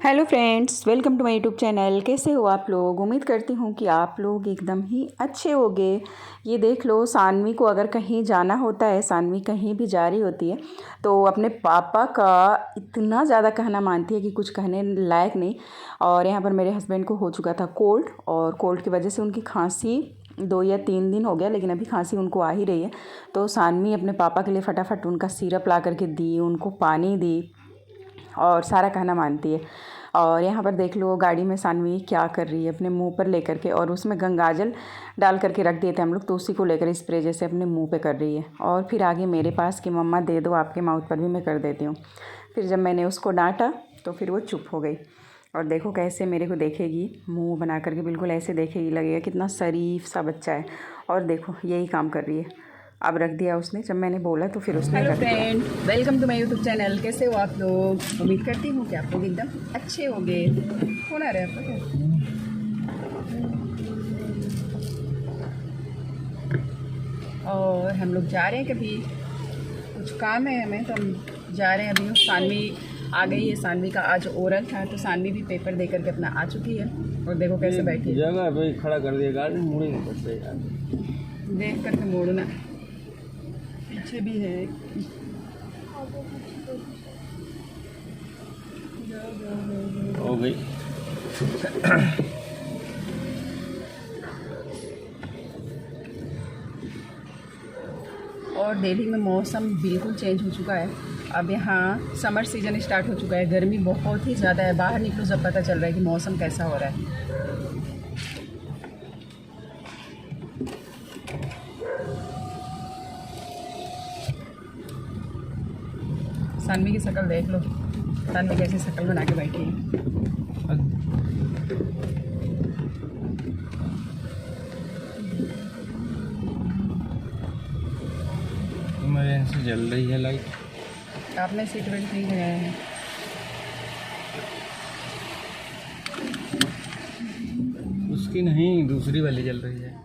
Hello friends, welcome to my YouTube channel. कैसे हो आप लोग? उम्मीद करती हूँ कि आप लोग एकदम ही अच्छे होंगे। ये देख लो, सानवी को अगर कहीं जाना होता है, सानवी कहीं भी जा रही होती है तो अपने पापा का इतना ज़्यादा कहना मानती है कि कुछ कहने लायक नहीं। और यहाँ पर मेरे हस्बैंड को हो चुका था कोल्ड, और कोल्ड की वजह से उनकी खांसी 2 या 3 दिन हो गया, लेकिन अभी खांसी उनको आ ही रही है। तो सानवी अपने पापा के लिए फटाफट उनका सिरप ला करके दी, उनको पानी दी और सारा कहना मानती है। और यहाँ पर देख लो, गाड़ी में सानवी क्या कर रही है, अपने मुंह पर लेकर के, और उसमें गंगाजल डाल करके रख दिए थे हम लोग, तो उसी को लेकर स्प्रे जैसे अपने मुंह पे कर रही है। और फिर आगे मेरे पास कि मम्मा दे दो, आपके माउथ पर भी मैं कर देती हूँ। फिर जब मैंने उसको डांटा तो फिर वो चुप हो गई। और देखो कैसे मेरे को देखेगी, मुँह बना करके बिल्कुल ऐसे देखेगी, लगेगा कितना शरीफ सा बच्चा है। और देखो यही काम कर रही है। अब रख दिया उसने, जब मैंने बोला तो फिर उसने हेलो रख दिया। Friend, welcome to my YouTube channel. कैसे हो आप लोग? उम्मीद करती हूँ कि आप लोग एकदम अच्छे होंगे। कौन आ रहा है आपका? क्या और हम लोग जा रहे हैं, कभी कुछ काम है हमें तो हम जा रहे हैं। अभी सानवी आ गई है। सानवी का आज ओरल था तो सानवी भी पेपर दे करके अपना आ चुकी है। और देखो कैसे बैठी है। जगह पे खड़ा कर दिया, गाड़ी मुड़ी नहीं पड़ते यार। देख करके मोड़ना, पीछे भी है। हो गई। और दिल्ली में मौसम बिल्कुल चेंज हो चुका है। अब यहाँ समर सीजन स्टार्ट हो चुका है। गर्मी बहुत ही ज़्यादा है। बाहर निकलो जब पता चल रहा है कि मौसम कैसा हो रहा है। सानवी की शक्ल देख लो, सानवी कैसी शक्ल बना के बैठी है। इमरजेंसी जल रही है लाइट। आपने सीट बेल्ट नहीं लगाया है। उसकी नहीं, दूसरी वाली जल रही है।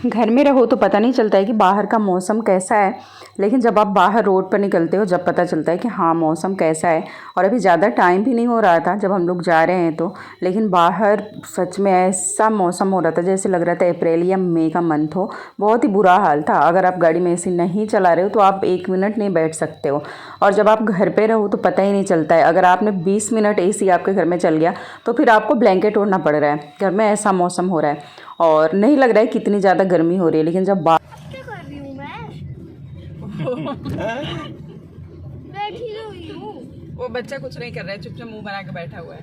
घर में रहो तो पता नहीं चलता है कि बाहर का मौसम कैसा है, लेकिन जब आप बाहर रोड पर निकलते हो जब पता चलता है कि हाँ मौसम कैसा है। और अभी ज़्यादा टाइम भी नहीं हो रहा था जब हम लोग जा रहे हैं तो, लेकिन बाहर सच में ऐसा मौसम हो रहा था जैसे लग रहा था अप्रैल या मई का मंथ हो। बहुत ही बुरा हाल था। अगर आप गाड़ी में एसी नहीं चला रहे हो तो आप 1 मिनट नहीं बैठ सकते हो। और जब आप घर पर रहो तो पता ही नहीं चलता है। अगर आपने 20 मिनट एसी आपके घर में चल गया तो फिर आपको ब्लैंकेट ओढ़ना पड़ रहा है। घर में ऐसा मौसम हो रहा है और नहीं लग रहा है कितनी ज़्यादा गर्मी हो रही है, लेकिन जब क्या कर रही हूँ बैठी हुई हूँ। वो बच्चा कुछ नहीं कर रहा है, चुपचाप मुंह बना के बैठा हुआ है।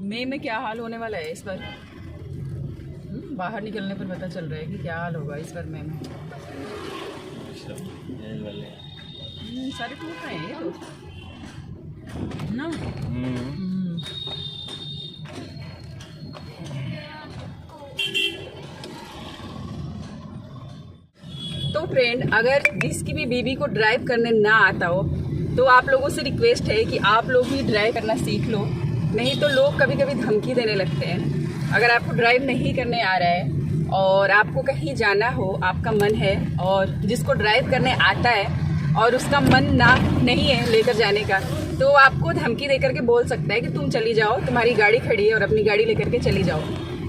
मई में क्या हाल होने वाला है इस बार? बाहर निकलने पर पता चल रहा है कि क्या हाल होगा इस बार मई में। सारे टूट रहे हैं ये तो ना। तो फ्रेंड, अगर जिसकी भी बीबी को ड्राइव करने ना आता हो तो आप लोगों से रिक्वेस्ट है कि आप लोग भी ड्राइव करना सीख लो। नहीं तो लोग कभी कभी धमकी देने लगते हैं। अगर आपको ड्राइव नहीं करने आ रहा है और आपको कहीं जाना हो, आपका मन है, और जिसको ड्राइव करने आता है और उसका मन ना नहीं है लेकर जाने का, तो आपको धमकी देकर के बोल सकता है कि तुम चली जाओ, तुम्हारी गाड़ी खड़ी है और अपनी गाड़ी लेकर के चली जाओ।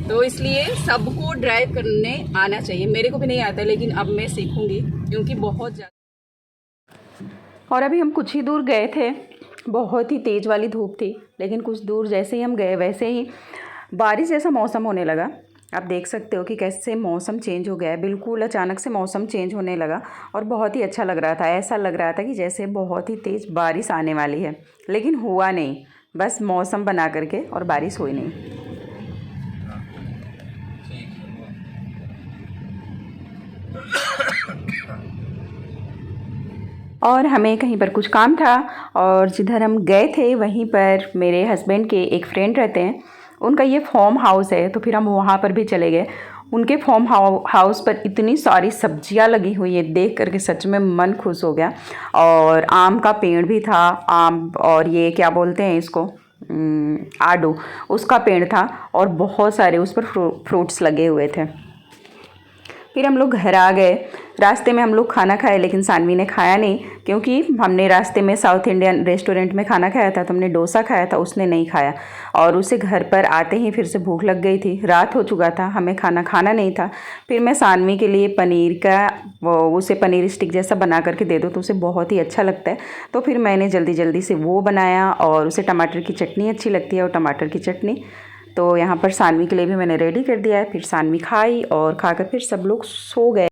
तो इसलिए सबको ड्राइव करने आना चाहिए। मेरे को भी नहीं आता, लेकिन अब मैं सीखूंगी क्योंकि बहुत ज़्यादा। और अभी हम कुछ ही दूर गए थे, बहुत ही तेज़ वाली धूप थी, लेकिन कुछ दूर जैसे ही हम गए वैसे ही बारिश जैसा मौसम होने लगा। आप देख सकते हो कि कैसे मौसम चेंज हो गया है। बिल्कुल अचानक से मौसम चेंज होने लगा और बहुत ही अच्छा लग रहा था। ऐसा लग रहा था कि जैसे बहुत ही तेज़ बारिश आने वाली है, लेकिन हुआ नहीं। बस मौसम बना करके और बारिश हुई नहीं। और हमें कहीं पर कुछ काम था और जिधर हम गए थे वहीं पर मेरे हस्बैंड के एक फ्रेंड रहते हैं, उनका ये फार्म हाउस है, तो फिर हम वहाँ पर भी चले गए। उनके फार्म हाउस पर इतनी सारी सब्जियां लगी हुई है, देख करके सच में मन खुश हो गया। और आम का पेड़ भी था, आम और ये क्या बोलते हैं इसको, आडू, उसका पेड़ था और बहुत सारे उस पर फ्रूट्स लगे हुए थे। फिर हम लोग घर आ गए। रास्ते में हम लोग खाना खाए, लेकिन सानवी ने खाया नहीं, क्योंकि हमने रास्ते में साउथ इंडियन रेस्टोरेंट में खाना खाया था, तो हमने डोसा खाया था, उसने नहीं खाया। और उसे घर पर आते ही फिर से भूख लग गई थी, रात हो चुका था, हमें खाना खाना नहीं था। फिर मैं सानवी के लिए पनीर का उसे पनीर स्टिक जैसा बना करके दे दो तो उसे बहुत ही अच्छा लगता है। तो फिर मैंने जल्दी जल्दी से वो बनाया, और उसे टमाटर की चटनी अच्छी लगती है, और टमाटर की चटनी तो यहाँ पर सानवी के लिए भी मैंने रेडी कर दिया है। फिर सानवी खाई, और खाकर फिर सब लोग सो गए।